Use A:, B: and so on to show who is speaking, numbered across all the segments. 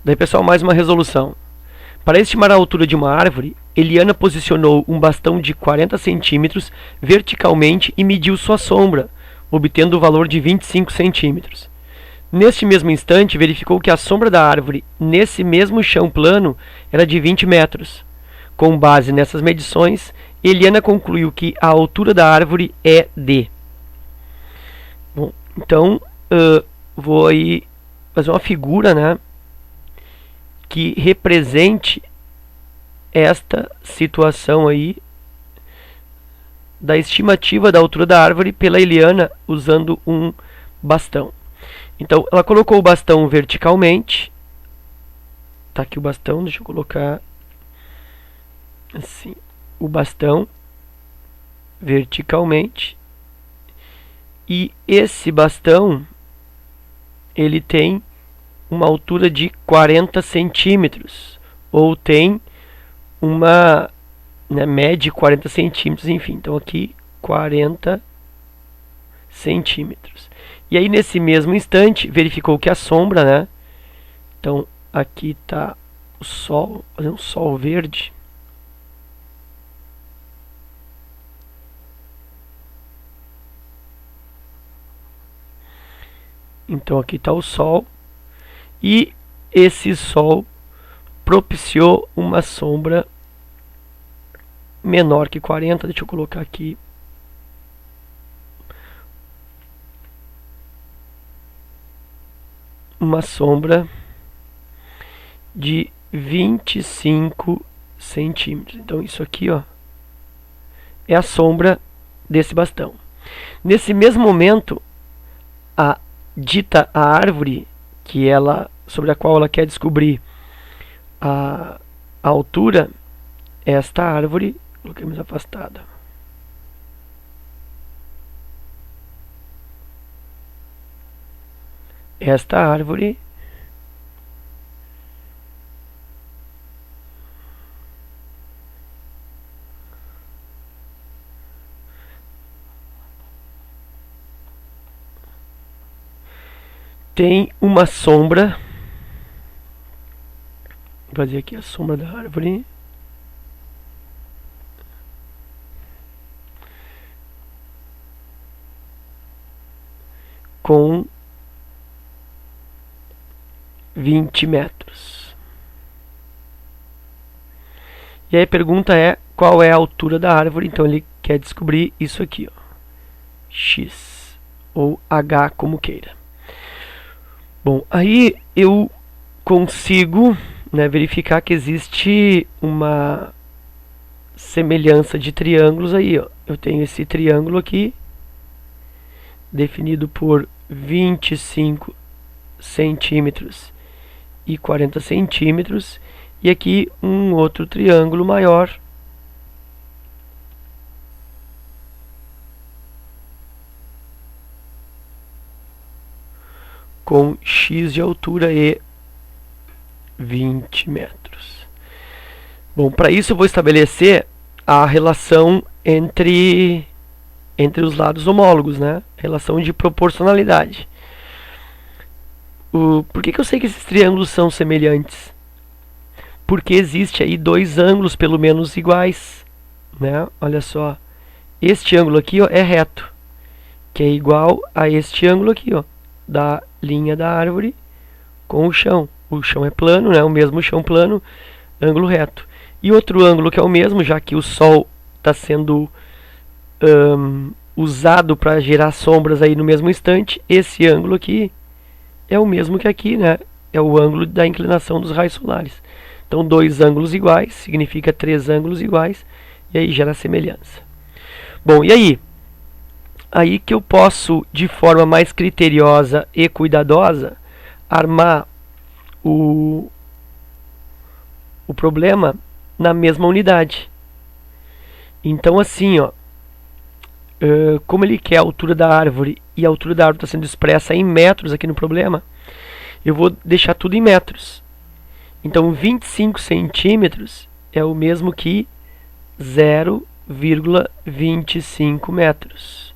A: Daí, pessoal, mais uma resolução. Para estimar a altura de uma árvore, Eliana posicionou um bastão de 40 centímetros verticalmente e mediu sua sombra, obtendo o valor de 25 centímetros. Neste mesmo instante, verificou que a sombra da árvore, nesse mesmo chão plano, era de 20 metros. Com base nessas medições, Eliana concluiu que a altura da árvore é de... Bom, então, vou aí fazer uma figura, né, que represente esta situação aí da estimativa da altura da árvore pela Eliana usando um bastão. Então, ela colocou o bastão verticalmente. Tá aqui o bastão, deixa eu colocar assim, o bastão verticalmente. E esse bastão, ele tem uma altura de 40 centímetros, ou tem uma, né, média de 40 centímetros, enfim. Então aqui 40 centímetros. E aí nesse mesmo instante verificou que a sombra, né? Então aqui está o sol, fazendo um sol verde. Então aqui está o sol. E esse sol propiciou uma sombra menor que 40. Deixa eu colocar aqui. Uma sombra de 25 centímetros. Então isso aqui, ó, é a sombra desse bastão. Nesse mesmo momento, a árvore sobre a qual ela quer descobrir a altura, esta árvore, coloquei mais afastada. Esta árvore tem uma sombra. Vou fazer aqui a sombra da árvore. Com 20 metros. E aí a pergunta é, qual é a altura da árvore? Então ele quer descobrir isso aqui, ó, x, ou h, como queira. Bom, aí eu consigo, né, verificar que existe uma semelhança de triângulos aí, ó. Eu tenho esse triângulo aqui, definido por 25 centímetros e 40 centímetros, e aqui um outro triângulo maior, com x de altura e 20 metros. Bom, para isso eu vou estabelecer a relação entre os lados homólogos, né? Relação de proporcionalidade. Por que eu sei que esses triângulos são semelhantes? Porque existe aí dois ângulos pelo menos iguais, né? Olha só, este ângulo aqui, ó, é reto, que é igual a este ângulo aqui, ó, da linha da árvore com o chão. O chão é plano, né? O mesmo chão plano, ângulo reto. E outro ângulo que é o mesmo, já que o sol está sendo usado para gerar sombras aí no mesmo instante, esse ângulo aqui é o mesmo que aqui, né? É o ângulo da inclinação dos raios solares. Então, dois ângulos iguais significa três ângulos iguais, e aí gera semelhança. Bom, e aí? Aí que eu posso, de forma mais criteriosa e cuidadosa, armar o problema na mesma unidade. Então, assim, ó, como ele quer a altura da árvore, e a altura da árvore está sendo expressa em metros aqui no problema, eu vou deixar tudo em metros. Então, 25 centímetros é o mesmo que 0,25 metros.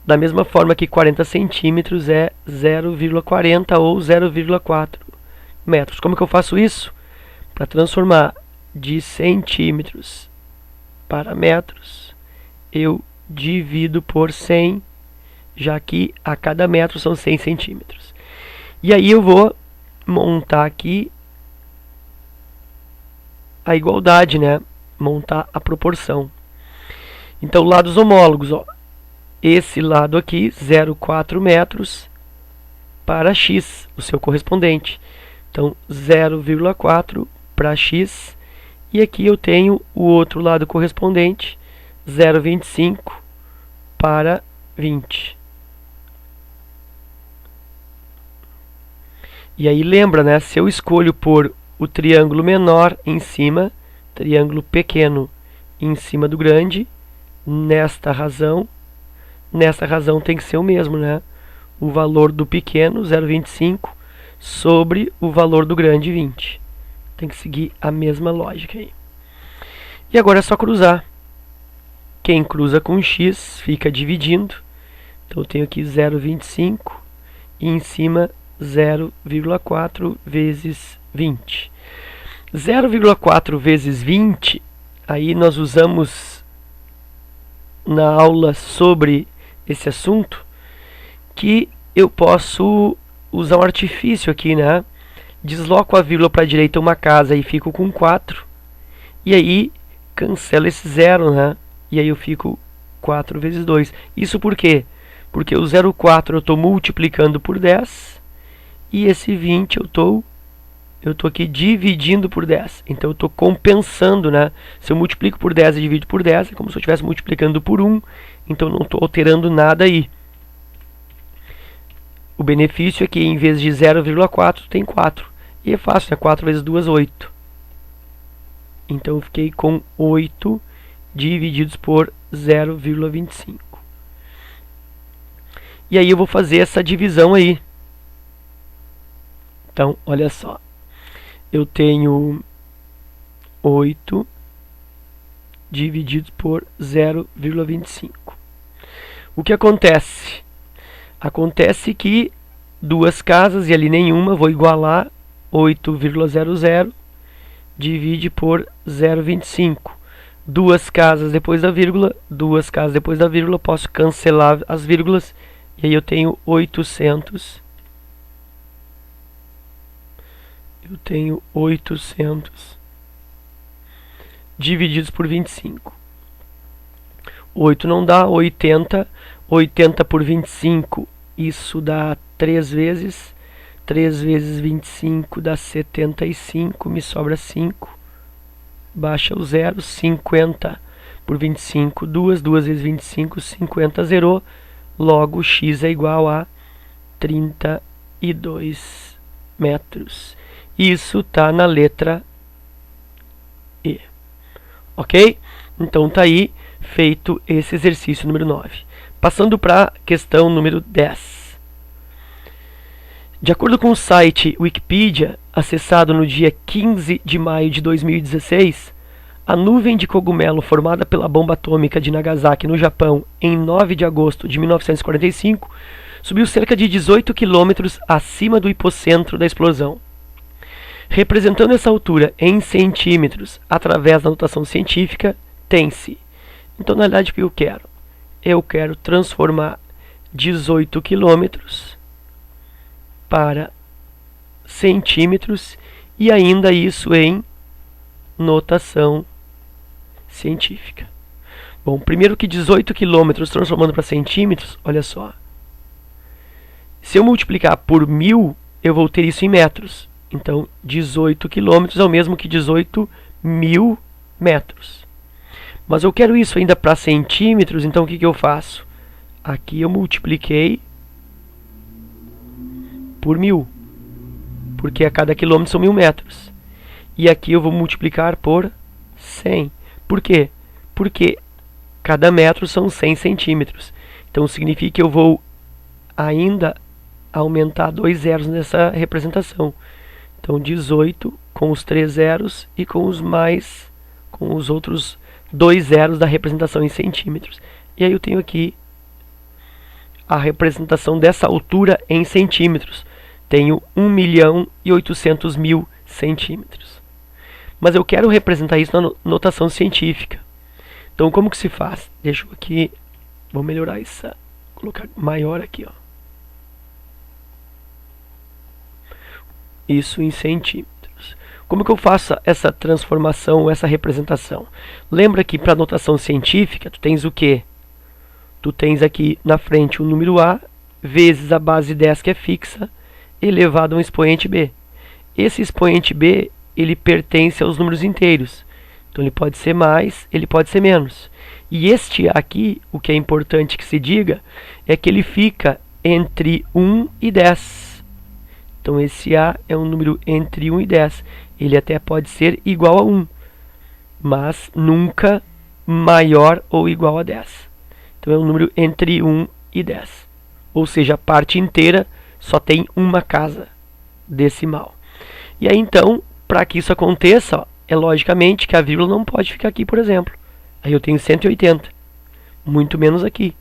A: Da mesma forma que 40 centímetros é 0,40 ou 0,4. metros. Como que eu faço isso? Para transformar de centímetros para metros, eu divido por 100, já que a cada metro são 100 centímetros. E aí eu vou montar aqui a igualdade, né? Montar a proporção. Então, lados homólogos, ó. Esse lado aqui, 0,4 metros para x, o seu correspondente. Então, 0,4 para x. E aqui eu tenho o outro lado correspondente, 0,25 para 20. E aí lembra, né? Se eu escolho pôr o triângulo menor em cima, triângulo pequeno em cima do grande, nesta razão tem que ser o mesmo, né? O valor do pequeno, 0,25, sobre o valor do grande, 20. Tem que seguir a mesma lógica aí. E agora é só cruzar. Quem cruza com x fica dividindo. Então eu tenho aqui 0,25 e em cima 0,4 vezes 20. 0,4 vezes 20, aí nós usamos na aula sobre esse assunto, que eu posso usar um artifício aqui, né? Desloco a vírgula para a direita uma casa e fico com 4. E aí cancelo esse 0, né? E aí eu fico 4 vezes 2. Isso por quê? Porque o 0,4 eu estou multiplicando por 10. E esse 20 eu estou aqui dividindo por 10. Então eu estou compensando, né? Se eu multiplico por 10 e divido por 10, é como se eu estivesse multiplicando por 1. Então não estou alterando nada aí. O benefício é que em vez de 0,4 tem 4. E é fácil, né? 4 vezes 2, 8. Então eu fiquei com 8 divididos por 0,25. E aí eu vou fazer essa divisão aí. Então, olha só. Eu tenho 8 divididos por 0,25. O que acontece? Acontece que duas casas e ali nenhuma, vou igualar 8,00 divide por 0,25. Duas casas depois da vírgula, posso cancelar as vírgulas e aí eu tenho 800. Eu tenho 800 divididos por 25. 8 não dá, 80. 80 por 25, isso dá 3 vezes. 3 vezes 25 dá 75, me sobra 5. Baixa o 0, 50 por 25, 2 vezes 25, 50 zerou. Logo, x é igual a 32 metros. Isso está na letra E. Ok? Então está aí feito esse exercício número 9. Passando para a questão número 10. De acordo com o site Wikipedia, acessado no dia 15 de maio de 2016, a nuvem de cogumelo formada pela bomba atômica de Nagasaki, no Japão, em 9 de agosto de 1945, subiu cerca de 18 quilômetros acima do hipocentro da explosão. Representando essa altura em centímetros através da notação científica, tem-se. Então, na verdade, o que eu quero? Eu quero transformar 18 quilômetros para centímetros e ainda isso em notação científica. Bom, primeiro que 18 quilômetros transformando para centímetros, olha só. Se eu multiplicar por 1000, eu vou ter isso em metros. Então, 18 quilômetros é o mesmo que 18.000 metros. Mas eu quero isso ainda para centímetros, então o que eu faço? Aqui eu multipliquei por 1000, porque a cada quilômetro são 1000 metros. E aqui eu vou multiplicar por 100. Por quê? Porque cada metro são 100 centímetros. Então significa que eu vou ainda aumentar 2 zeros nessa representação. Então 18 com os 3 zeros e com os outros 2 zeros da representação em centímetros. E aí eu tenho aqui a representação dessa altura em centímetros. tenho 1.800.000 centímetros. Mas eu quero representar isso na notação científica. Então, como que se faz? Deixa eu aqui, vou melhorar isso, colocar maior aqui, ó. Isso em centímetros. Como que eu faço essa transformação, essa representação? Lembra que para notação científica, tu tens o quê? Tu tens aqui na frente o número A, vezes a base 10, que é fixa, elevado a um expoente B. Esse expoente B, ele pertence aos números inteiros. Então, ele pode ser mais, ele pode ser menos. E este aqui, o que é importante que se diga, é que ele fica entre 1 e 10. Então, esse A é um número entre 1 e 10. Ele até pode ser igual a 1, mas nunca maior ou igual a 10. Então, é um número entre 1 e 10. Ou seja, a parte inteira só tem uma casa decimal. E aí, então, para que isso aconteça, ó, é logicamente que a vírgula não pode ficar aqui, por exemplo. Aí eu tenho 180. Muito menos aqui.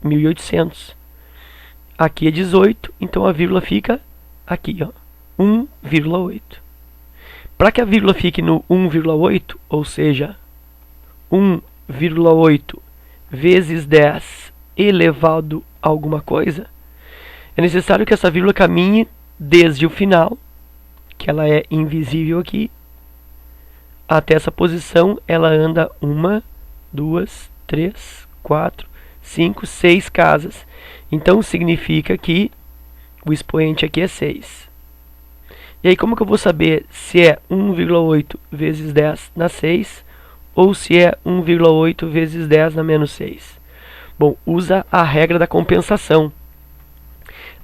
A: 1.800. Aqui é 18, então a vírgula fica aqui, ó, 1,8. Para que a vírgula fique no 1,8, ou seja, 1,8 vezes 10 elevado a alguma coisa, é necessário que essa vírgula caminhe desde o final, que ela é invisível aqui, até essa posição. Ela anda 1, 2, 3, 4, 5, 6 casas. Então, significa que o expoente aqui é 6. E aí, como que eu vou saber se é 1,8 vezes 10 na 6 ou se é 1,8 vezes 10 na menos 6? Bom, usa a regra da compensação.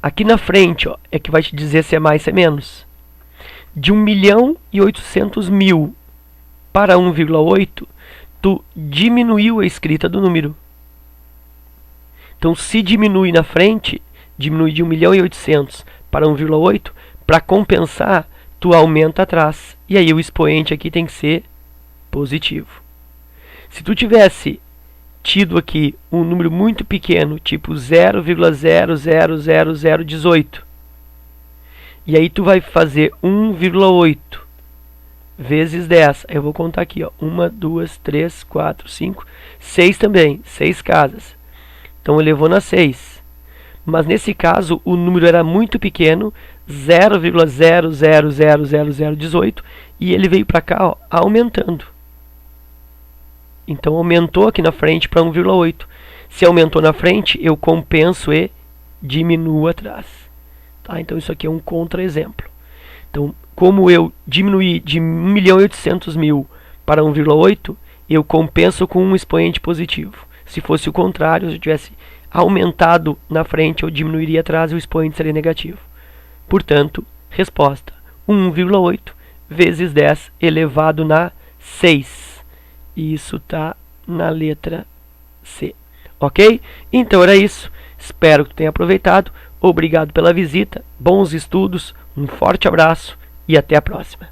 A: Aqui na frente, ó, é que vai te dizer se é mais ou se é menos. De 1.800.000 para 1,8, tu diminuiu a escrita do número. Então, se diminui na frente, diminui de 1.800.000 para 1,8, para compensar, tu aumenta atrás. E aí o expoente aqui tem que ser positivo. Se tu tivesse tido aqui um número muito pequeno, tipo 0,00018, e aí tu vai fazer 1,8 vezes 10. Aí eu vou contar aqui, ó, 1, 2, 3, 4, 5, 6 também, 6 casas. Então elevou na 6. Mas nesse caso o número era muito pequeno, 0,000018, e ele veio para cá, ó, aumentando. Então aumentou aqui na frente para 1,8. Se aumentou na frente, eu compenso e diminuo atrás. Tá? Então isso aqui é um contra-exemplo. Então, como eu diminuí de 1.800.000 para 1,8, eu compenso com um expoente positivo. Se fosse o contrário, se eu tivesse aumentado na frente, eu diminuiria atrás e o expoente seria negativo. Portanto, resposta: 1,8 vezes 10 elevado na 6. E isso está na letra C. Ok? Então era isso. Espero que tu tenha aproveitado. Obrigado pela visita. Bons estudos. Um forte abraço e até a próxima.